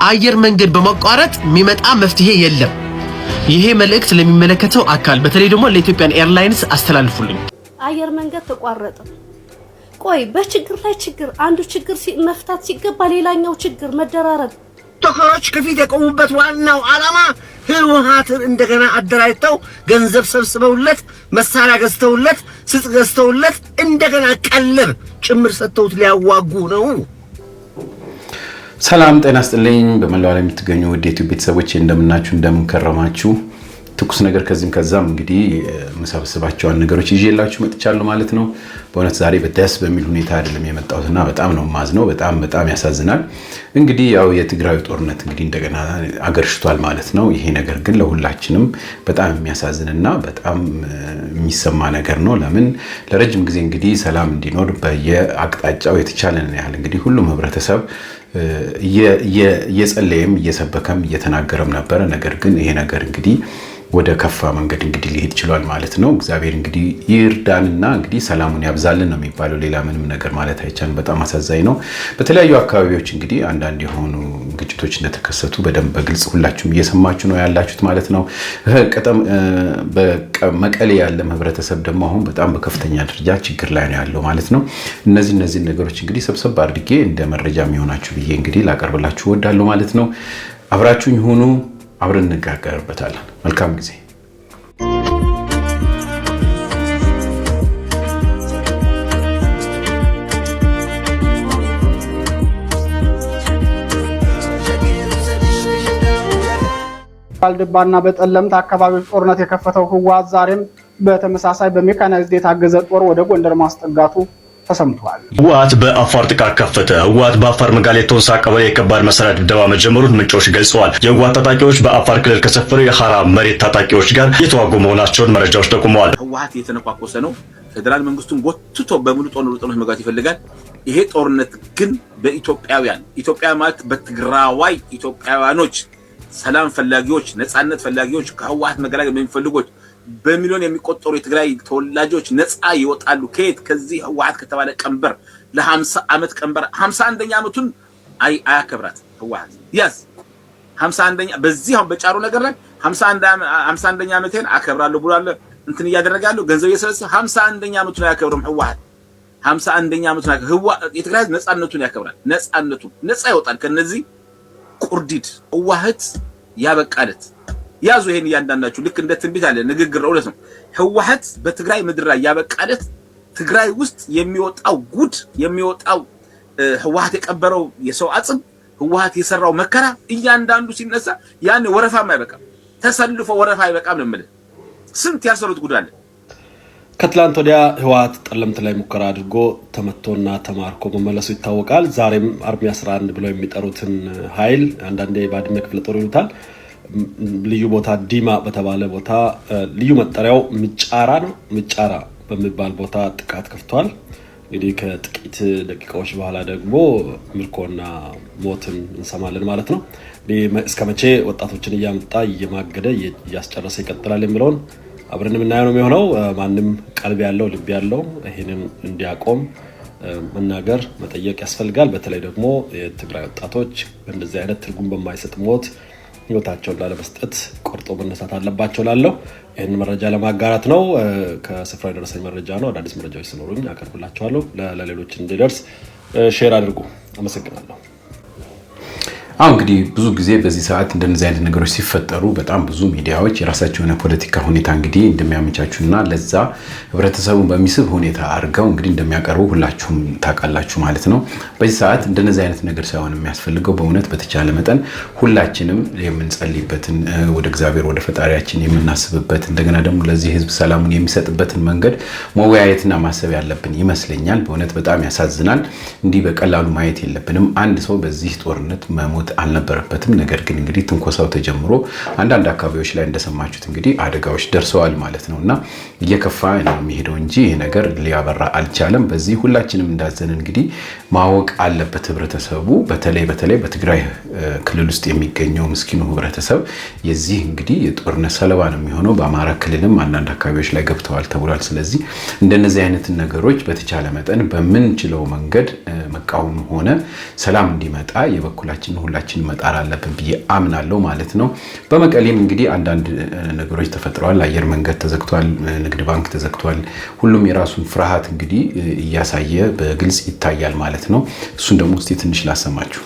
አየር መንገድ በመቋረጥ የሚመጣ መፍትሄ የለም። ይሄ መልእክት ለሚመለከተው አካል በተለይ ደግሞ ለኢትዮጵያን ኤርላይንስ አስተላልፉልኝ። አየር መንገድ ተቋረጠ። ቆይ በችግር ላይ ችግር አንዱ ችግር መፍታት ሲገባ ሌላኛው ችግር መደራረብ። ዶክተሮች ከፊት የቆሙበት ዋናው ዓላማ ህወሓትን እንደገና አደራጅተው ገንዘብ ሰብስበውለት መሳሪያ ገዝተውለት ስጥ ገዝተውለት እንደገና ቀለብ ጭምር ሰጥተውት ሊያዋጉ ነው። ሰላም ጤና ይስጥልኝ። በመላው ዓለም የምትገኙ ውድ የዩቲዩብ ቤተሰቦቼ እንደምናችሁ እንደምንከረማችሁ ትኩስ ነገር ከዚህም ከዛም እንግዲህ መሰብሰባቸውን ነገሮች ይዤላችሁ መጥቻለሁ ማለት ነው። በእውነት ዛሬ በደስ በሚል ሁኔታ አይደለም የመጣሁትና በጣም ነው ማዝነው። በጣም ያሳዝናል። እንግዲህ ያው የትግራይ ጦርነት እንግዲህ እንደገና አገርሽቷል ማለት ነው። ይሄ ነገር ግን ለሁላችንም በጣም የሚያሳዝንና በጣም የሚሰማ ነገር ነው። ለምን ለረጅም ጊዜ እንግዲህ ሰላም እንዲኖር በየአቅጣጫው የተቻለን ያህል እንግዲህ ሁሉም ህብረተሰብ እየጸለየም እየሰበከም እየተናገረም ነበረ። ነገር ግን ይሄ ነገር እንግዲህ ወደ ከፋ መንገድ እንግዲህ ሊሄድ ይችላል ማለት ነው። እግዚአብሔር እንግዲህ ይርዳንና እንግዲህ ሰላሙን ያብዛልን ነው የሚባለው። ሌላ ምንም ነገር ማለት አይቻልም። በጣም አሳዛኝ ነው። በተለያዩ አካባቢዎች እንግዲህ አንዳንድ የሆኑ ግጭቶች እንደተከሰቱ በደንብ በግልጽ ሁላችሁም እየሰማችሁ ነው ያላችሁት ማለት ነው። በመቀሌ ያለ ህብረተሰብ ደግሞ አሁን በጣም በከፍተኛ ደረጃ ችግር ላይ ነው ያለው ማለት ነው። እነዚህ ነገሮች እንግዲህ ሰብሰብ አድርጌ እንደ መረጃ የሚሆናችሁ ብዬ እንግዲህ ላቀርብላችሁ እወዳለሁ ማለት ነው። አብራችሁኝ ሁኑ። አብረን እንነጋገርበታለን። መልካም ጊዜ። ባልደባና በጠለምት አካባቢዎች ጦርነት የከፈተው ህወሓት ዛሬም በተመሳሳይ በሜካናይዝድ የታገዘ ጦር ወደ ጎንደር ማስጠጋቱ ተሰምቷል። ህወሓት በአፋር ጥቃት ከፈተ። ህወሓት በአፋር መጋሌ ቶንሳ ቀበሌ የከባድ መሳሪያ ድብደባ መጀመሩን ምንጮች ገልጸዋል። የህወሓት ታጣቂዎች በአፋር ክልል ከሰፈሩ የሐራ መሬት ታጣቂዎች ጋር የተዋጉ መሆናቸውን መረጃዎች ጠቁመዋል። ህወሓት የተነቋቆሰ ነው። ፌደራል መንግስቱን ጎትቶ በሙሉ ጦርነት መግባት ይፈልጋል። ይሄ ጦርነት ግን በኢትዮጵያውያን ኢትዮጵያ ማለት በትግራዋይ ኢትዮጵያውያኖች ሰላም ፈላጊዎች ነፃነት ፈላጊዎች ከህወሓት መገላገል የሚፈልጉት በሚሊዮን የሚቆጠሩ የትግራይ ተወላጆች ነፃ ይወጣሉ። ከዚህ ህወሓት ከተባለ ቀንበር ለ50 ዓመት ቀንበር 51ኛ ዓመቱን አያከብራት ህወሓት ያስ 51ኛ በዚህ አሁን በጫሩ ነገር ላይ 51ኛ ዓመቴን አከብራለሁ ብሏል። እንትን እያደረጋለሁ ገንዘብ እየሰበሰበ 51ኛ ዓመቱን አያከብርም ህወሓት 51ኛ ዓመቱን ህወሓት የትግራይ ነፃነቱን ያከብራል። ነፃነቱን ነፃ ይወጣል ከነዚህ ቁርዲድ ህወሓት ያበቃለት ያዙ። ይሄን ያንዳንዳችሁ ልክ እንደ ትንቢት አለ ንግግር እውነት ነው። ህወሓት በትግራይ ምድር ላይ ያበቃለት ትግራይ ውስጥ የሚወጣው ጉድ የሚወጣው ህወሓት የቀበረው የሰው አጽም ህወሓት የሰራው መከራ እያንዳንዱ ሲነሳ ያን ወረፋም አይበቃም። ተሰልፎ ወረፋ አይበቃም ነው ማለት ስንት ያሰሩት ጉድ አለ። ከትላንት ወዲያ ህወሓት ጠለምት ላይ ሙከራ አድርጎ ተመቶና ተማርኮ መመለሱ ይታወቃል። ዛሬም አርሚ 11 ብለው የሚጠሩትን ኃይል አንዳንዴ ባድመ ክፍለ ጦር ይሉታል ልዩ ቦታ ዲማ በተባለ ቦታ ልዩ መጠሪያው ምጫራ ነው። ምጫራ በሚባል ቦታ ጥቃት ከፍቷል። እንግዲህ ከጥቂት ደቂቃዎች በኋላ ደግሞ ምርኮና ሞትን እንሰማለን ማለት ነው። እስከመቼ ወጣቶችን እያመጣ እየማገደ እያስጨረሰ ይቀጥላል የሚለውን አብረን የምናየው ነው የሚሆነው። ማንም ቀልብ ያለው ልብ ያለው ይሄንን እንዲያቆም መናገር መጠየቅ ያስፈልጋል። በተለይ ደግሞ የትግራይ ወጣቶች እንደዚህ አይነት ትርጉም በማይሰጥ ሞት ህይወታቸውን ላለመስጠት ቆርጦ መነሳት አለባቸው ላለው ይሄን መረጃ ለማጋራት ነው። ከስፍራ የደረሰኝ መረጃ ነው። አዳዲስ መረጃዎች ሲኖሩኝ አቀርብላችኋለሁ። ለሌሎች እንዲደርስ ሼር አድርጉ። አመሰግናለሁ። እንግዲህ ብዙ ጊዜ በዚህ ሰዓት እንደነዚህ አይነት ነገሮች ሲፈጠሩ በጣም ብዙ ሚዲያዎች የራሳቸውን ፖለቲካ ሁኔታ እንግዲህ እንደሚያመቻቹና ለዛ ህብረተሰቡን በሚስብ ሁኔታ አድርገው እንግዲህ እንደሚያቀርቡ ሁላችሁም ታውቃላችሁ ማለት ነው። በዚህ ሰዓት እንደነዚህ አይነት ነገር ሳይሆን የሚያስፈልገው በእውነት በተቻለ መጠን ሁላችንም የምንጸልይበትን ወደ እግዚአብሔር ወደ ፈጣሪያችን የምናስብበት እንደገና ደግሞ ለዚህ ህዝብ ሰላሙን የሚሰጥበትን መንገድ መወያየትና ማሰብ ያለብን ይመስለኛል። በእውነት በጣም ያሳዝናል። እንዲህ በቀላሉ ማየት የለብንም። አንድ ሰው በዚህ ጦርነት መሞት አልነበረበትም። ነገር ግን እንግዲህ ትንኮሳው ተጀምሮ አንዳንድ አካባቢዎች ላይ እንደሰማችሁት እንግዲህ አደጋዎች ደርሰዋል ማለት ነውና እየከፋ ነው የሚሄደው እንጂ ይሄ ነገር ሊያበራ አልቻለም። በዚህ ሁላችንም እንዳዘን እንግዲህ ማወቅ አለበት ህብረተሰቡ። በተለይ በትግራይ ክልል ውስጥ የሚገኘው ምስኪኑ ህብረተሰብ የዚህ እንግዲህ የጦርነት ሰለባ ነው የሚሆነው። በአማራ ክልልም አንዳንድ አካባቢዎች ላይ ገብተዋል ተብሏል። ስለዚህ እንደነዚህ አይነት ነገሮች በተቻለ መጠን በምንችለው መንገድ መቃወም ሆነ ሰላም እንዲመጣ የበኩላችንን ሁላችን መጣር አለብን ብዬ አምናለሁ ማለት ነው። በመቀሌም እንግዲህ አንዳንድ ነገሮች ተፈጥረዋል። አየር መንገድ ተዘግቷል፣ ንግድ ባንክ ተዘግቷል። ሁሉም የራሱን ፍርሃት እንግዲህ እያሳየ በግልጽ ይታያል ማለት ነው። እሱን ደግሞ እስቲ ትንሽ ላሰማችሁ።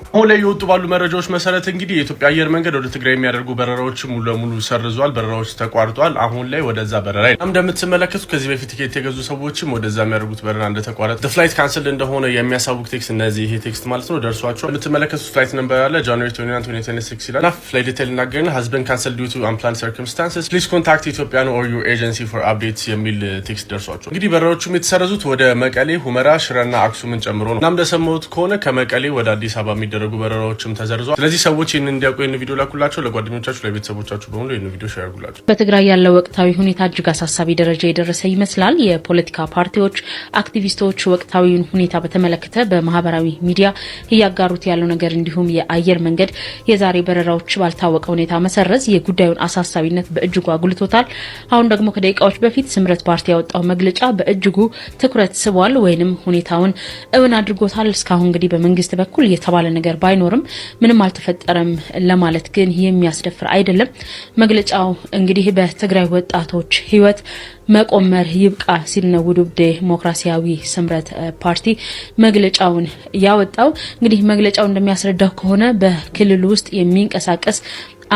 አሁን ላይ የወጡ ባሉ መረጃዎች መሰረት እንግዲህ የኢትዮጵያ አየር መንገድ ወደ ትግራይ የሚያደርጉ በረራዎች ሙሉ ለሙሉ ሰርዟል። በረራዎች ተቋርጧል። አሁን ላይ ወደዛ በረራ እንደምትመለከቱ ከዚህ በፊት ቲኬት የገዙ ሰዎችም ወደዛ የሚያደርጉት በረራ እንደተቋረጠ ፍላይት ካንስል እንደሆነ የሚያሳውቅ ቴክስት እነዚህ ይሄ ቴክስት ማለት ነው ደርሷቸው የምትመለከቱት ፍላይት ነምበር አለ ጃንዋሪ 29 2026 ይላል። ፍላይት ዲቴል እናገርና ሃዝበን ካንስል ዲዩ ቱ አንፕላንድ ሰርከምስታንስስ ፕሊዝ ኮንታክት ኢትዮጵያን ኦር ዩር ኤጀንሲ ፎር አፕዴትስ የሚል ቴክስት ደርሷቸው እንግዲህ በረራዎቹም የተሰረዙት ወደ መቀሌ፣ ሁመራ፣ ሽረና አክሱምን ጨምሮ ነው። እናም እንደሰማሁት ከሆነ ከመቀሌ ወደ አዲስ አበባ የሚደረጉ በረራዎችም ተዘርዟል። ስለዚህ ሰዎች ይህንን እንዲያውቁ ይህን ቪዲዮ ላኩላቸው፣ ለጓደኞቻችሁ ለቤተሰቦቻችሁ በሙሉ ይህን ቪዲዮ ሼር አድርጉላቸው። በትግራይ ያለው ወቅታዊ ሁኔታ እጅግ አሳሳቢ ደረጃ የደረሰ ይመስላል። የፖለቲካ ፓርቲዎች፣ አክቲቪስቶች ወቅታዊውን ሁኔታ በተመለከተ በማህበራዊ ሚዲያ እያጋሩት ያለው ነገር እንዲሁም የአየር መንገድ የዛሬ በረራዎች ባልታወቀ ሁኔታ መሰረዝ የጉዳዩን አሳሳቢነት በእጅጉ አጉልቶታል። አሁን ደግሞ ከደቂቃዎች በፊት ስምረት ፓርቲ ያወጣው መግለጫ በእጅጉ ትኩረት ስቧል ወይንም ሁኔታውን እውን አድርጎታል። እስካሁን እንግዲህ በመንግስት በኩል የተባለ ነገር ባይኖርም ምንም አልተፈጠረም ለማለት ግን የሚያስደፍር አይደለም። መግለጫው እንግዲህ በትግራይ ወጣቶች ህይወት መቆመር ይብቃ ሲል ነው ውድብ ዴሞክራሲያዊ ስምረት ፓርቲ መግለጫውን ያወጣው። እንግዲህ መግለጫው እንደሚያስረዳው ከሆነ በክልሉ ውስጥ የሚንቀሳቀስ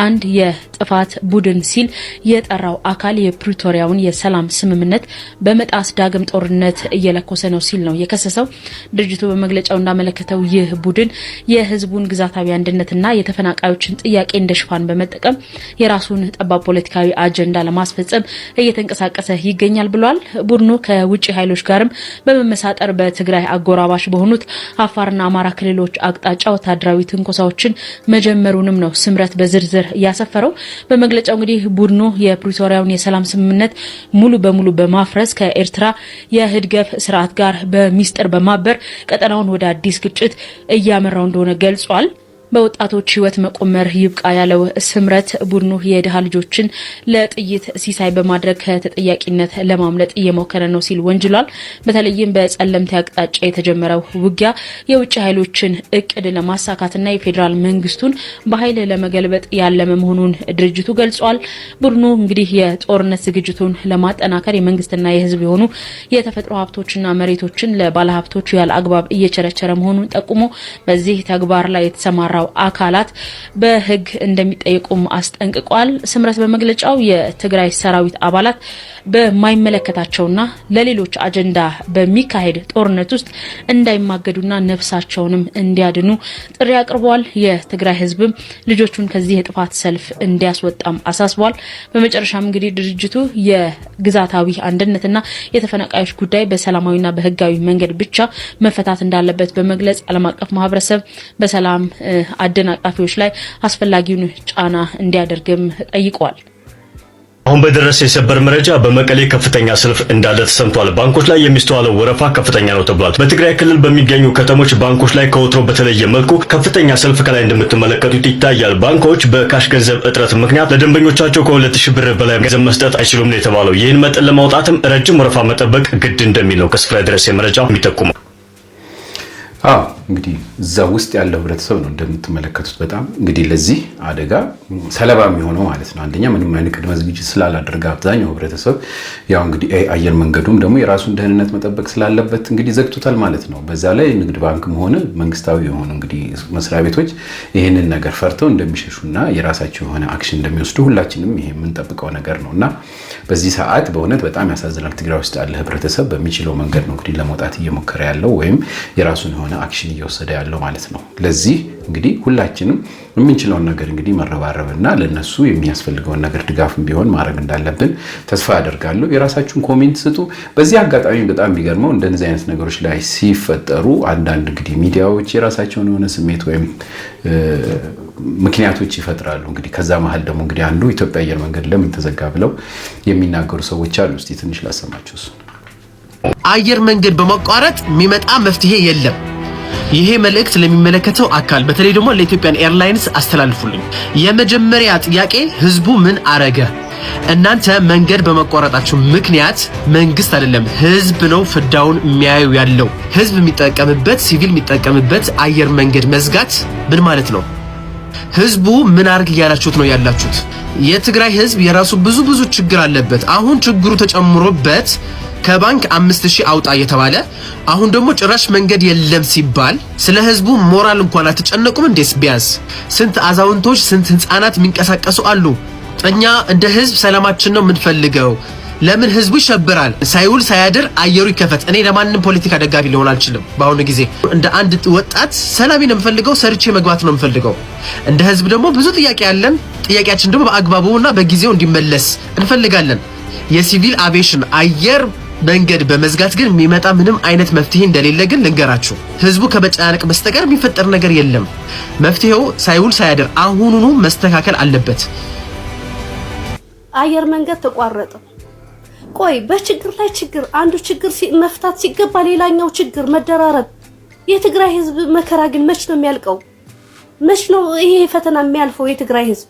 አንድ የጥፋት ቡድን ሲል የጠራው አካል የፕሪቶሪያውን የሰላም ስምምነት በመጣስ ዳግም ጦርነት እየለኮሰ ነው ሲል ነው የከሰሰው። ድርጅቱ በመግለጫው እንዳመለከተው ይህ ቡድን የህዝቡን ግዛታዊ አንድነትና የተፈናቃዮችን ጥያቄ እንደ ሽፋን በመጠቀም የራሱን ጠባብ ፖለቲካዊ አጀንዳ ለማስፈጸም እየተንቀሳቀሰ ይገኛል ብሏል። ቡድኑ ከውጭ ኃይሎች ጋርም በመመሳጠር በትግራይ አጎራባሽ በሆኑት አፋርና አማራ ክልሎች አቅጣጫ ወታደራዊ ትንኮሳዎችን መጀመሩንም ነው ስምረት በዝርዝር ያሰፈረው። በመግለጫው እንግዲህ ቡድኑ የፕሪቶሪያውን የሰላም ስምምነት ሙሉ በሙሉ በማፍረስ ከኤርትራ የህድገፍ ስርዓት ጋር በሚስጥር በማበር ቀጠናውን ወደ አዲስ ግጭት እያመራው እንደሆነ ገልጿል። በወጣቶች ህይወት መቆመር ይብቃ ያለው ስምረት ቡድኑ የድሃ ልጆችን ለጥይት ሲሳይ በማድረግ ከተጠያቂነት ለማምለጥ እየሞከረ ነው ሲል ወንጅሏል። በተለይም በጸለምት አቅጣጫ የተጀመረው ውጊያ የውጭ ኃይሎችን እቅድ ለማሳካትና የፌዴራል መንግስቱን በኃይል ለመገልበጥ ያለመ መሆኑን ድርጅቱ ገልጿል። ቡድኑ እንግዲህ የጦርነት ዝግጅቱን ለማጠናከር የመንግስትና የህዝብ የሆኑ የተፈጥሮ ሀብቶችና መሬቶችን ለባለሀብቶቹ ያለ አግባብ እየቸረቸረ መሆኑን ጠቁሞ በዚህ ተግባር ላይ የተሰማራ አካላት በህግ እንደሚጠየቁም አስጠንቅቋል። ስምረት በመግለጫው የትግራይ ሰራዊት አባላት በማይመለከታቸውና ለሌሎች አጀንዳ በሚካሄድ ጦርነት ውስጥ እንዳይማገዱና ነፍሳቸውንም እንዲያድኑ ጥሪ አቅርቧል። የትግራይ ህዝብም ልጆቹን ከዚህ የጥፋት ሰልፍ እንዲያስወጣም አሳስቧል። በመጨረሻም እንግዲህ ድርጅቱ የግዛታዊ አንድነትና የተፈናቃዮች ጉዳይ በሰላማዊና በህጋዊ መንገድ ብቻ መፈታት እንዳለበት በመግለጽ ዓለም አቀፍ ማህበረሰብ በሰላም አደናቃፊዎች ላይ አስፈላጊውን ጫና እንዲያደርግም ጠይቋል። አሁን በደረሰ የሰበር መረጃ በመቀሌ ከፍተኛ ሰልፍ እንዳለ ተሰምቷል። ባንኮች ላይ የሚስተዋለው ወረፋ ከፍተኛ ነው ተብሏል። በትግራይ ክልል በሚገኙ ከተሞች ባንኮች ላይ ከወትሮ በተለየ መልኩ ከፍተኛ ሰልፍ ከላይ እንደምትመለከቱት ይታያል። ባንኮች በካሽ ገንዘብ እጥረት ምክንያት ለደንበኞቻቸው ከ2000 ብር በላይ ገንዘብ መስጠት አይችሉም ነው የተባለው። ይህን መጠን ለማውጣትም ረጅም ወረፋ መጠበቅ ግድ እንደሚል ነው ከስፍራ የደረሰ መረጃ የሚጠቁመው። እንግዲህ እዛ ውስጥ ያለው ህብረተሰብ ነው እንደምትመለከቱት በጣም እንግዲህ ለዚህ አደጋ ሰለባ የሚሆነው ማለት ነው። አንደኛ ምንም አይነት ቅድመ ዝግጅት ስላላደረገ አብዛኛው ህብረተሰብ ያው እንግዲህ አየር መንገዱም ደግሞ የራሱን ደህንነት መጠበቅ ስላለበት እንግዲህ ዘግቶታል ማለት ነው። በዛ ላይ ንግድ ባንክም ሆነ መንግስታዊ የሆኑ እንግዲህ መስሪያ ቤቶች ይህንን ነገር ፈርተው እንደሚሸሹና የራሳቸው የሆነ አክሽን እንደሚወስዱ ሁላችንም ይሄ የምንጠብቀው ነገር ነውና በዚህ ሰዓት በእውነት በጣም ያሳዝናል። ትግራይ ውስጥ ያለ ህብረተሰብ በሚችለው መንገድ ነው እንግዲህ ለመውጣት እየሞከረ ያለው ወይም የራሱን የሆነ አክሽን እየወሰደ ያለው ማለት ነው። ለዚህ እንግዲህ ሁላችንም የምንችለውን ነገር እንግዲህ መረባረብና ለነሱ የሚያስፈልገውን ነገር ድጋፍም ቢሆን ማድረግ እንዳለብን ተስፋ አደርጋለሁ። የራሳችሁን ኮሜንት ስጡ። በዚህ አጋጣሚ በጣም ቢገርመው እንደዚህ አይነት ነገሮች ላይ ሲፈጠሩ አንዳንድ እንግዲህ ሚዲያዎች የራሳቸውን የሆነ ስሜት ወይም ምክንያቶች ይፈጥራሉ። እንግዲህ ከዛ መሀል ደግሞ እንግዲህ አንዱ ኢትዮጵያ አየር መንገድ ለምን ተዘጋ ብለው የሚናገሩ ሰዎች አሉ። እስቲ ትንሽ ላሰማችሁ። አየር መንገድ በመቋረጥ የሚመጣ መፍትሄ የለም። ይሄ መልእክት ለሚመለከተው አካል በተለይ ደግሞ ለኢትዮጵያን ኤርላይንስ አስተላልፉልኝ። የመጀመሪያ ጥያቄ ህዝቡ ምን አረገ? እናንተ መንገድ በመቋረጣችሁ ምክንያት መንግስት አይደለም ህዝብ ነው ፍዳውን የሚያዩ ያለው። ህዝብ የሚጠቀምበት ሲቪል የሚጠቀምበት አየር መንገድ መዝጋት ምን ማለት ነው? ህዝቡ ምን አርግ እያላችሁት ነው ያላችሁት? የትግራይ ህዝብ የራሱ ብዙ ችግር አለበት። አሁን ችግሩ ተጨምሮበት ከባንክ 5000 አውጣ እየተባለ አሁን ደግሞ ጭራሽ መንገድ የለም ሲባል ስለ ህዝቡ ሞራል እንኳን አትጨነቁም እንዴስ? ቢያንስ ስንት አዛውንቶች ስንት ህፃናት የሚንቀሳቀሱ አሉ። እኛ እንደ ህዝብ ሰላማችን ነው የምንፈልገው። ለምን ህዝቡ ይሸብራል? ሳይውል ሳያድር አየሩ ይከፈት። እኔ ለማንንም ፖለቲካ ደጋፊ ሊሆን አልችልም። በአሁኑ ጊዜ እንደ አንድ ወጣት ሰላም ነው የምፈልገው፣ ሰርቼ መግባት ነው የምፈልገው። እንደ ህዝብ ደግሞ ብዙ ጥያቄ ያለን፣ ጥያቄያችን ደግሞ በአግባቡና በጊዜው እንዲመለስ እንፈልጋለን። የሲቪል አቪዬሽን አየር መንገድ በመዝጋት ግን የሚመጣ ምንም አይነት መፍትሄ እንደሌለ ግን ልንገራችሁ። ህዝቡ ከመጨናነቅ በስተቀር የሚፈጠር ነገር የለም። መፍትሄው ሳይውል ሳያድር አሁኑኑ መስተካከል አለበት። አየር መንገድ ተቋረጠ። ቆይ በችግር ላይ ችግር፣ አንዱ ችግር መፍታት ሲገባ ሌላኛው ችግር መደራረብ። የትግራይ ህዝብ መከራ ግን መች ነው የሚያልቀው? መች ነው ይሄ ፈተና የሚያልፈው? የትግራይ ህዝብ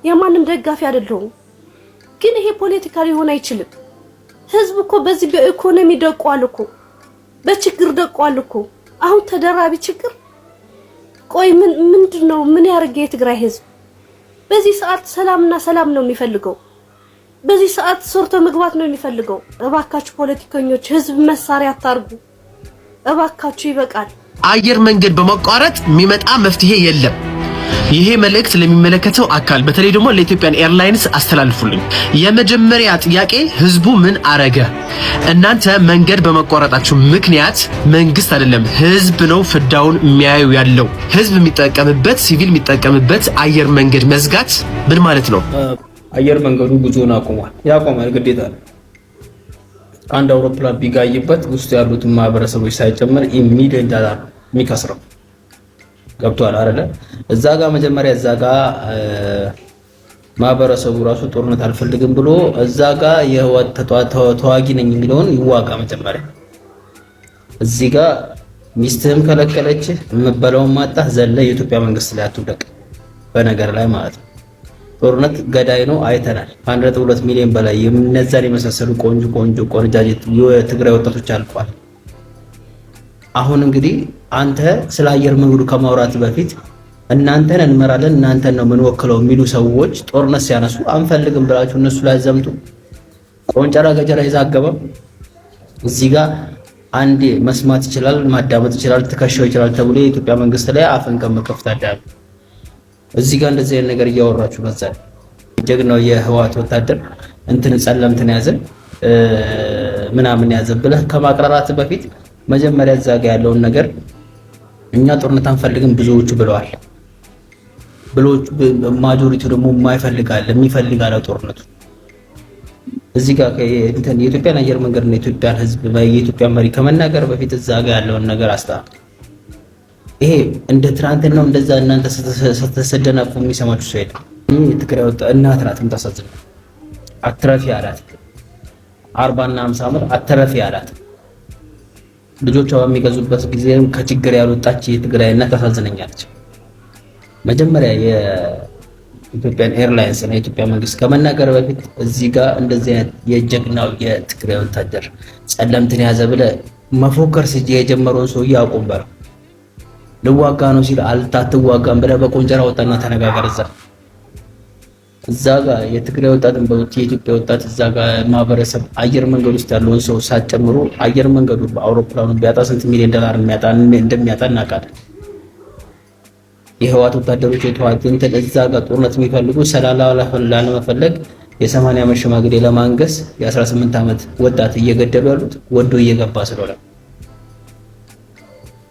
የማንም ደጋፊ አይደለም፣ ግን ይሄ ፖለቲካ ሊሆን አይችልም። ህዝብ እኮ በዚህ በኢኮኖሚ ደቋል እኮ፣ በችግር ደቋል እኮ። አሁን ተደራቢ ችግር። ቆይ ምንድነው? ምን ያርግ የትግራይ ህዝብ? በዚህ ሰዓት ሰላምና ሰላም ነው የሚፈልገው። በዚህ ሰዓት ሰርቶ መግባት ነው የሚፈልገው። እባካችሁ ፖለቲከኞች ህዝብ መሳሪያ አታርጉ እባካችሁ፣ ይበቃል። አየር መንገድ በመቋረጥ የሚመጣ መፍትሄ የለም። ይሄ መልእክት ለሚመለከተው አካል በተለይ ደግሞ ለኢትዮጵያን ኤርላይንስ አስተላልፉልኝ። የመጀመሪያ ጥያቄ ህዝቡ ምን አረገ? እናንተ መንገድ በመቋረጣችሁ ምክንያት መንግስት አይደለም ህዝብ ነው ፍዳውን የሚያዩ ያለው። ህዝብ የሚጠቀምበት ሲቪል የሚጠቀምበት አየር መንገድ መዝጋት ምን ማለት ነው? አየር መንገዱ ጉዞን አቁሟል። ያቆማል፣ ግዴታ ነው። አንድ አውሮፕላን ቢጋይበት ውስጥ ያሉትን ማህበረሰቦች ሳይጨምር ሚሊዮን ዶላር የሚከስረው ገብቷል አይደለ? እዛ ጋር መጀመሪያ እዛ ጋር ማህበረሰቡ ራሱ ጦርነት አልፈልግም ብሎ እዛ ጋር የህወሓት ተዋጊ ነኝ የሚለውን ይዋጋ መጀመሪያ። እዚህ ጋር ሚስትህም ከለከለች የምበላውን ማጣህ ዘለ የኢትዮጵያ መንግስት ላይ አትውደቅ በነገር ላይ ማለት ነው። ጦርነት ገዳይ ነው፣ አይተናል። 1.2 ሚሊዮን በላይ የነዛን የመሳሰሉ ቆንጆ ቆነጃጅት የትግራይ ወጣቶች አልቋል። አሁን እንግዲህ አንተ ስለ አየር መንገዱ ከማውራት በፊት እናንተን እንመራለን እናንተን ነው ምን ወክለው የሚሉ ሰዎች ጦርነት ሲያነሱ አንፈልግም ብላችሁ እነሱ ላይ ዘምቱ። ቆንጨራ ገጀራ ይዛገባ እዚህ ጋር አንዴ መስማት ይችላል፣ ማዳመጥ ይችላል፣ ትከሻው ይችላል ተብሎ የኢትዮጵያ መንግስት ላይ አፈን ከመከፍት አዳም እዚህ ጋር እንደዚህ አይነት ነገር እያወራችሁ በዛ ጀግናው የህወሓት ወታደር እንትን ጸለምትን ያዘ ምናምን ያዘ ብለህ ከማቅራራት በፊት መጀመሪያ እዛ ጋር ያለውን ነገር እኛ ጦርነት አንፈልግም ብዙዎቹ ብለዋል። ብሎች ማጆሪቲው ደግሞ የማይፈልጋል የሚፈልጋል ጦርነቱ። እዚህ ጋር እንትን የኢትዮጵያን አየር መንገድ እና የኢትዮጵያን ህዝብ የኢትዮጵያ መሪ ከመናገር በፊት እዛ ጋር ያለውን ነገር አስተካክል። ይሄ እንደ ትናንትናው እንደዛ እናንተ ስትሰደናቁ የሚሰማችሁ ሰው የለም። የትግራይ እናት ናት የምታሳዝነው። አትረፊ አላት 40 እና 50 ዓመት አትረፊ አላት። ልጆቿ በሚገዙበት ጊዜ ከችግር ያልወጣች የትግራይ እናት ታሳዝነኛለች። መጀመሪያ የኢትዮጵያን ኤርላይንስ እና የኢትዮጵያ መንግስት ከመናገር በፊት እዚህ ጋር እንደዚህ አይነት የጀግናው የትግራይ ወታደር ጸለምትን ያዘ ብለህ መፎከር የጀመረውን ሰው ያቆምበር ልዋጋ ነው ሲል አልታትዋጋም ብለህ በቆንጨራ ወጣና ተነጋገር። እዛ ጋር የትግራይ ወጣትን በውጪ የኢትዮጵያ ወጣት እዛ ጋር ማህበረሰብ አየር መንገድ ውስጥ ያለውን ሰው ሳትጨምሩ አየር መንገዱ በአውሮፕላኑ ቢያጣ ስንት ሚሊዮን ዶላር እንደሚያጣ እናውቃለን። የህወሓት ወታደሮች የተዋጉ እንትን እዛ ጋር ጦርነት የሚፈልጉ ሰላላ ላለመፈለግ የ80 ዓመት ሽማግሌ ለማንገስ የ18 ዓመት ወጣት እየገደሉ ያሉት ወዶ እየገባ ስለሆነ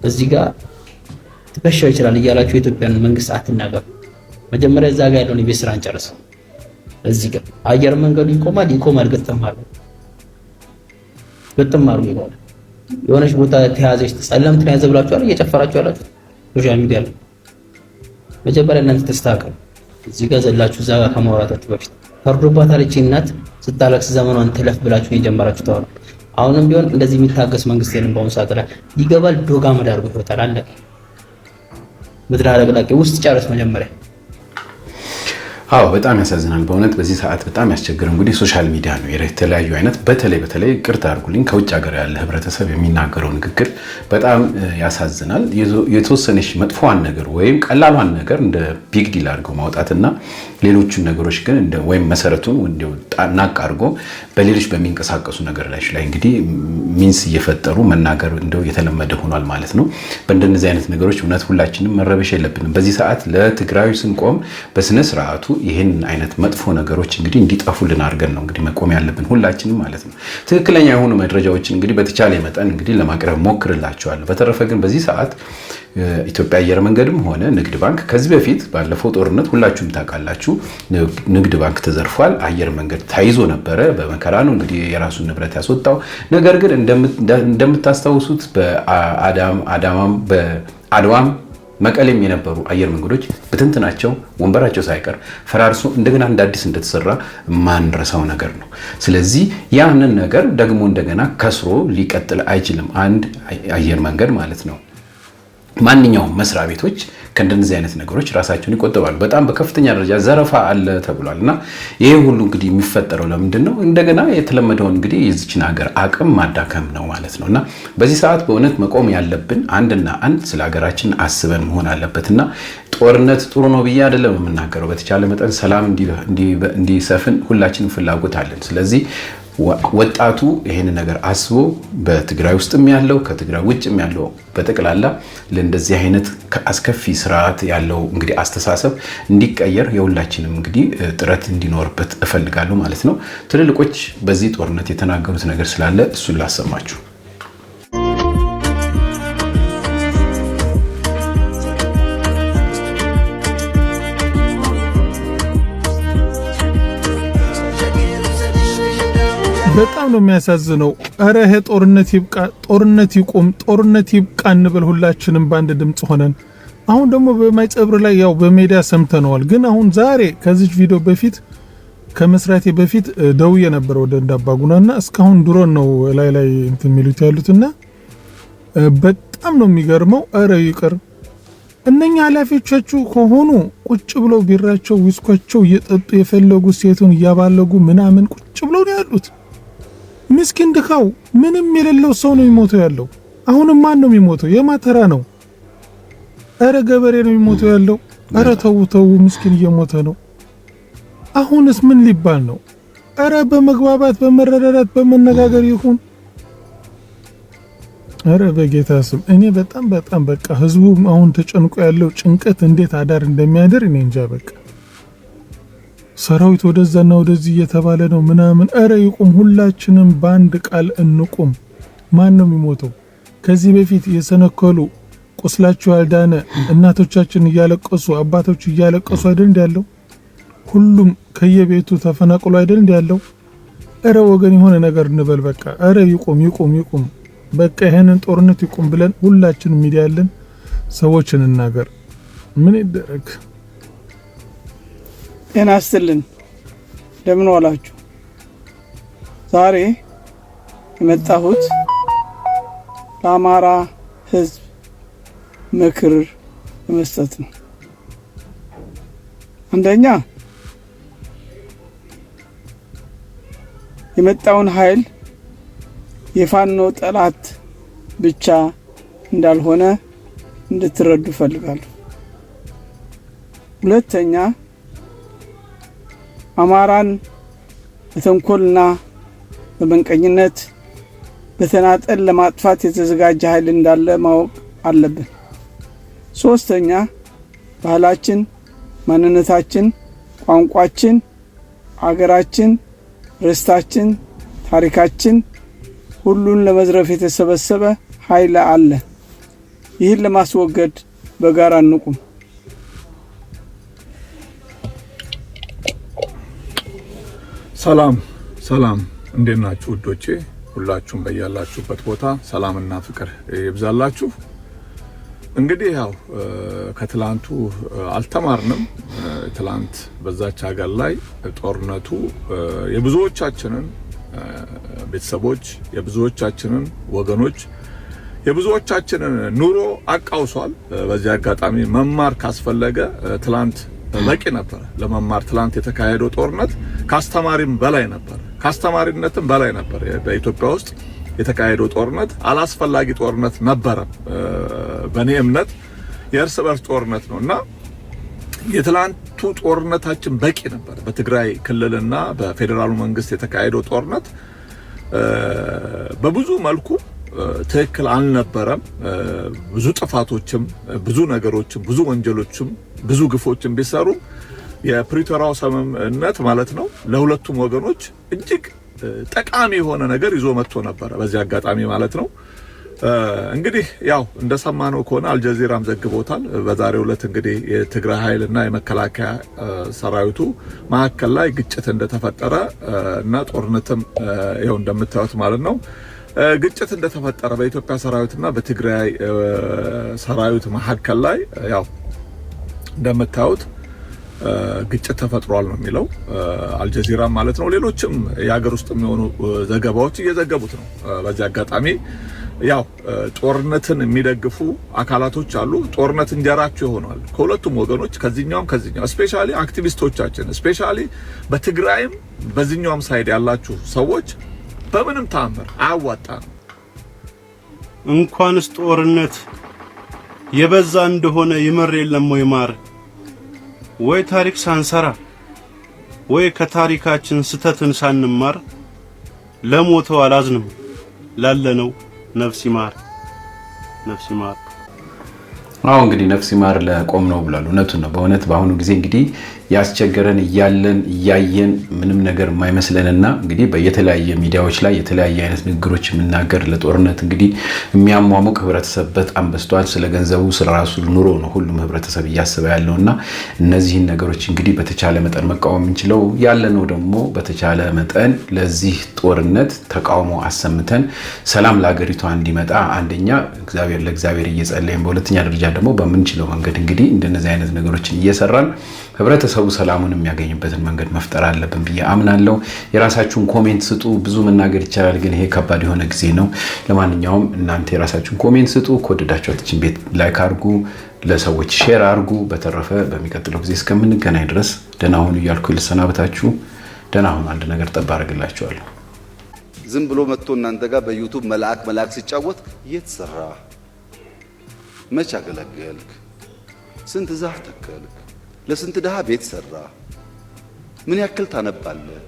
እዚህ ጋር ትከሻው ይችላል እያላችሁ የኢትዮጵያን መንግስት አትናገሩ። መጀመሪያ እዛ ጋር ያለውን የቤት ስራ እንጨርስ። እዚህ ጋር አየር መንገዱ ይቆማል ግጥም አድርጎ ይቆማል። የሆነች ቦታ ተያዘች ጸለምት ተያዘ ብላችኋል እየጨፈራችሁ ያላችሁ ሶሻል ሚዲያ ላይ መጀመሪያ እናንተ ተስተካከሉ። እዚህ ጋር ዘላችሁ እዛ ጋር ከማውራታችሁ በፊት ፈርዶባታል እቺ እናት ስታለቅስ ዘመኗን ትለፍ ብላችሁ የጀመራችሁ ተዋሉ። አሁንም ቢሆን እንደዚህ የሚታገስ መንግስት የለም። በአሁኑ ሰዓት ላይ ይገባል ዶጋ መዳርጎ ይወጣል አለ ምድር አለቅላቂ ውስጥ ጨርስ መጀመሪያ። አዎ በጣም ያሳዝናል በእውነት በዚህ ሰዓት በጣም ያስቸግረው እንግዲህ ሶሻል ሚዲያ ነው። የተለያዩ አይነት በተለይ ቅርታ አድርጉልኝ ከውጭ ሀገር ያለ ህብረተሰብ የሚናገረው ንግግር በጣም ያሳዝናል። የተወሰነች መጥፎዋን ነገር ወይም ቀላሏን ነገር እንደ ቢግ ዲል አድርገው ማውጣትና ሌሎቹን ነገሮች ግን እንደ ወይም መሰረቱን እንደው ናቅ አድርጎ በሌሎች በሚንቀሳቀሱ ነገር ላይ እንግዲህ ሚንስ እየፈጠሩ መናገር እንደው የተለመደ ሆኗል ማለት ነው። በእንደነዚህ አይነት ነገሮች እውነት ሁላችንም መረበሽ የለብንም። በዚህ ሰዓት ለትግራይ ስንቆም በስነ ስርዓቱ ይሄን አይነት መጥፎ ነገሮች እንግዲህ እንዲጠፉልን አድርገን ነው እንግዲህ መቆም ያለብን ሁላችንም ማለት ነው። ትክክለኛ የሆኑ መረጃዎችን እንግዲህ በተቻለ መጠን እንግዲህ ለማቅረብ ሞክርላችኋለሁ። በተረፈ ግን በዚህ ሰዓት ኢትዮጵያ አየር መንገድም ሆነ ንግድ ባንክ ከዚህ በፊት ባለፈው ጦርነት ሁላችሁም ታውቃላችሁ ንግድ ባንክ ተዘርፏል። አየር መንገድ ታይዞ ነበረ። በመከራ ነው እንግዲህ የራሱን ንብረት ያስወጣው። ነገር ግን እንደምታስታውሱት በአድዋም መቀሌም የነበሩ አየር መንገዶች በትንትናቸው ወንበራቸው ሳይቀር ፈራርሶ እንደገና እንደ አዲስ እንደተሰራ ማንረሳው ነገር ነው። ስለዚህ ያንን ነገር ደግሞ እንደገና ከስሮ ሊቀጥል አይችልም አንድ አየር መንገድ ማለት ነው። ማንኛውም መስሪያ ቤቶች ከእንደዚህ አይነት ነገሮች ራሳቸውን ይቆጥባሉ። በጣም በከፍተኛ ደረጃ ዘረፋ አለ ተብሏልና ይሄ ሁሉ እንግዲህ የሚፈጠረው ለምንድነው? እንደገና የተለመደውን እንግዲህ የዚችን ሀገር አቅም ማዳከም ነው ማለት ነውና በዚህ ሰዓት በእውነት መቆም ያለብን አንድ ስለ ሀገራችን አስበን መሆን አለበትና ጦርነት ጥሩ ነው ብዬ አይደለም የምናገረው። በተቻለ መጠን ሰላም እንዲሰፍን ሁላችንም ፍላጎት አለን። ስለዚህ ወጣቱ ይሄን ነገር አስቦ በትግራይ ውስጥም ያለው ከትግራይ ውጭም ያለው በጠቅላላ ለእንደዚህ አይነት አስከፊ ስርዓት ያለው እንግዲህ አስተሳሰብ እንዲቀየር የሁላችንም እንግዲህ ጥረት እንዲኖርበት እፈልጋለሁ ማለት ነው። ትልልቆች በዚህ ጦርነት የተናገሩት ነገር ስላለ እሱን ላሰማችሁ። በጣም ነው የሚያሳዝነው። አረ ይሄ ጦርነት ይብቃ፣ ጦርነት ይቆም፣ ጦርነት ይብቃ እንበል ሁላችንም በአንድ ድምጽ ሆነን። አሁን ደግሞ በማይጸብር ላይ ያው በሜዲያ ሰምተነዋል። ግን አሁን ዛሬ ከዚህ ቪዲዮ በፊት ከመስራቴ በፊት ደውዬ ነበር ወደ እንዳባጉናና እስካሁን ድሮን ነው ላይ እንትን የሚሉት ያሉትና በጣም ነው የሚገርመው። አረ ይቅር እነኛ ኃላፊዎቻችሁ ከሆኑ ቁጭ ብለው ቢራቸው ዊስኳቸው እየጠጡ የፈለጉ ሴቱን እያባለጉ ምናምን ቁጭ ብለው ነው ያሉት። ምስኪን ድካው ምንም የሌለው ሰው ነው የሚሞተው ያለው። አሁንም ማን ነው የሚሞተው? የማተራ ነው። አረ ገበሬ ነው የሚሞተው ያለው። አረ ተው ምስኪን እየሞተ ነው። አሁንስ ምን ሊባል ነው? አረ በመግባባት በመረዳዳት በመነጋገር ይሁን። አረ በጌታ ስም እኔ በጣም በቃ ህዝቡ አሁን ተጨንቆ ያለው ጭንቀት እንዴት አዳር እንደሚያደር እኔ እንጃ። በቃ ሰራዊት ወደዛና ወደዚህ እየተባለ ነው ምናምን። አረ ይቁም፣ ሁላችንም በአንድ ቃል እንቁም። ማን ነው የሚሞተው? ከዚህ በፊት የሰነከሉ ቁስላቸው ያልዳነ እናቶቻችን እያለቀሱ አባቶች እያለቀሱ አይደል እንዲያለው? ሁሉም ከየቤቱ ተፈናቅሎ አይደል እንዲያለው? አረ ወገን የሆነ ነገር እንበል በቃ። አረ ይቁም በቃ ይሄንን ጦርነት ይቁም ብለን ሁላችንም ሚዲያ ያለን ሰዎች እንናገር። ምን ይደረግ? ጤና ይስጥልን። እንደምን ዋላችሁ? ዛሬ የመጣሁት ለአማራ ህዝብ ምክር ለመስጠት ነው። አንደኛ የመጣውን ኃይል የፋኖ ጠላት ብቻ እንዳልሆነ እንድትረዱ ፈልጋለሁ። ሁለተኛ አማራን በተንኮልና በመንቀኝነት በተናጠል ለማጥፋት የተዘጋጀ ኃይል እንዳለ ማወቅ አለብን። ሶስተኛ ባህላችን፣ ማንነታችን፣ ቋንቋችን፣ አገራችን፣ ርስታችን፣ ታሪካችን ሁሉን ለመዝረፍ የተሰበሰበ ኃይል አለ። ይህን ለማስወገድ በጋራ እንቁም። ሰላም እንዴት ናችሁ ውዶቼ? ሁላችሁም በያላችሁበት ቦታ ሰላምና ፍቅር ይብዛላችሁ። እንግዲህ ያው ከትላንቱ አልተማርንም። ትላንት በዛች ሀገር ላይ ጦርነቱ የብዙዎቻችንን ቤተሰቦች፣ የብዙዎቻችንን ወገኖች፣ የብዙዎቻችንን ኑሮ አቃውሷል። በዚህ አጋጣሚ መማር ካስፈለገ ትላንት በቂ ነበር ለመማር። ትላንት የተካሄደው ጦርነት ካስተማሪም በላይ ነበር፣ ካስተማሪነትም በላይ ነበር። በኢትዮጵያ ውስጥ የተካሄደው ጦርነት አላስፈላጊ ጦርነት ነበረ። በእኔ እምነት የእርስ በርስ ጦርነት ነውና የትላንቱ ጦርነታችን በቂ ነበር። በትግራይ ክልልና በፌዴራሉ መንግስት የተካሄደው ጦርነት በብዙ መልኩ ትክክል አልነበረም። ብዙ ጥፋቶችም፣ ብዙ ነገሮችም፣ ብዙ ወንጀሎችም፣ ብዙ ግፎችም ቢሰሩ የፕሪቶሪያው ስምምነት ማለት ነው ለሁለቱም ወገኖች እጅግ ጠቃሚ የሆነ ነገር ይዞ መጥቶ ነበር። በዚህ አጋጣሚ ማለት ነው እንግዲህ ያው እንደሰማነው ከሆነ አልጀዚራም ዘግቦታል። በዛሬው ዕለት እንግዲህ የትግራይ ኃይልና የመከላከያ ሰራዊቱ መካከል ላይ ግጭት እንደተፈጠረ እና ጦርነትም ይኸው እንደምታዩት ማለት ነው ግጭት እንደተፈጠረ በኢትዮጵያ ሰራዊትና በትግራይ ሰራዊት መካከል ላይ ያው እንደምታዩት ግጭት ተፈጥሯል ነው የሚለው አልጀዚራ ማለት ነው። ሌሎችም የሀገር ውስጥ የሚሆኑ ዘገባዎች እየዘገቡት ነው። በዚህ አጋጣሚ ያው ጦርነትን የሚደግፉ አካላቶች አሉ። ጦርነት እንጀራቸው ይሆናል ከሁለቱም ወገኖች ከዚህኛውም ስፔሻሊ አክቲቪስቶቻችን ስፔሻሊ በትግራይም በዚህኛውም ሳይድ ያላችሁ ሰዎች በምንም ተአምር አያዋጣም። እንኳንስ ጦርነት የበዛ እንደሆነ ይመር የለም ወይ ማር ወይ ታሪክ ሳንሰራ ወይ ከታሪካችን ስተትን ሳንማር ለሞተው አላዝንም ላለነው ነፍስ ይማር ነፍስ ይማር። አሁን እንግዲህ ነፍስ ይማር ለቆም ነው ብሏል። እውነቱን ነው። በእውነት በአሁኑ ጊዜ እንግዲህ ያስቸገረን እያየን ምንም ነገር የማይመስለንና እንግዲህ በየተለያየ ሚዲያዎች ላይ የተለያየ አይነት ንግግሮች የምናገር ለጦርነት እንግዲህ የሚያሟሙቅ ህብረተሰብ በጣም በዝቷል። ስለ ገንዘቡ ስለ ራሱ ኑሮ ነው ሁሉም ህብረተሰብ እያሰበ ያለውና እነዚህን ነገሮች እንግዲህ በተቻለ መጠን መቃወም እንችለው ያለነው ደግሞ በተቻለ መጠን ለዚህ ጦርነት ተቃውሞ አሰምተን ሰላም ለሀገሪቷ እንዲመጣ አንደኛ ለእግዚአብሔር እየጸለይን በሁለተኛ ደረጃ ደግሞ በምንችለው መንገድ እንግዲህ እንደነዚህ አይነት ነገሮችን እየሰራን ህብረተሰቡ ሰላሙን የሚያገኝበትን መንገድ መፍጠር አለብን ብዬ አምናለሁ። የራሳችሁን ኮሜንት ስጡ። ብዙ መናገር ይቻላል፣ ግን ይሄ ከባድ የሆነ ጊዜ ነው። ለማንኛውም እናንተ የራሳችሁን ኮሜንት ስጡ። ከወደዳችሁትን ቤት ላይክ አድርጉ፣ ለሰዎች ሼር አድርጉ። በተረፈ በሚቀጥለው ጊዜ እስከምንገናኝ ድረስ ደህና ሁኑ እያልኩ ልሰናበታችሁ። ደህና ሁኑ። አንድ ነገር ጠብ አደርግላችኋለሁ። ዝም ብሎ መጥቶ እናንተ ጋር በዩቲዩብ መልአክ ሲጫወት የት ሰራ? መች አገለገልክ? ስንት ዛፍ ተከልክ? ለስንት ድሃ ቤት ሰራ? ምን ያክል ታነባለህ?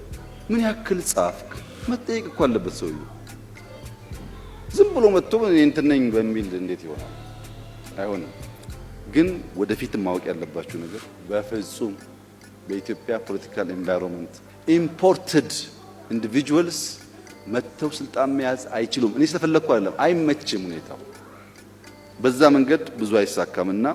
ምን ያክል ጻፍክ? መጠየቅ እኮ አለበት ሰውዬው። ዝም ብሎ መጥቶ እኔ እንትን ነኝ በሚል እንዴት ይሆናል? አይሆንም። ግን ወደፊት ማወቅ ያለባችሁ ነገር በፍጹም በኢትዮጵያ ፖለቲካል ኤንቫይሮንመንት ኢምፖርትድ ኢንዲቪጁዋልስ መጥተው ስልጣን መያዝ አይችሉም። እኔ ስለፈለኩ አይደለም፣ አይመችም ሁኔታው። በዛ መንገድ ብዙ አይሳካምና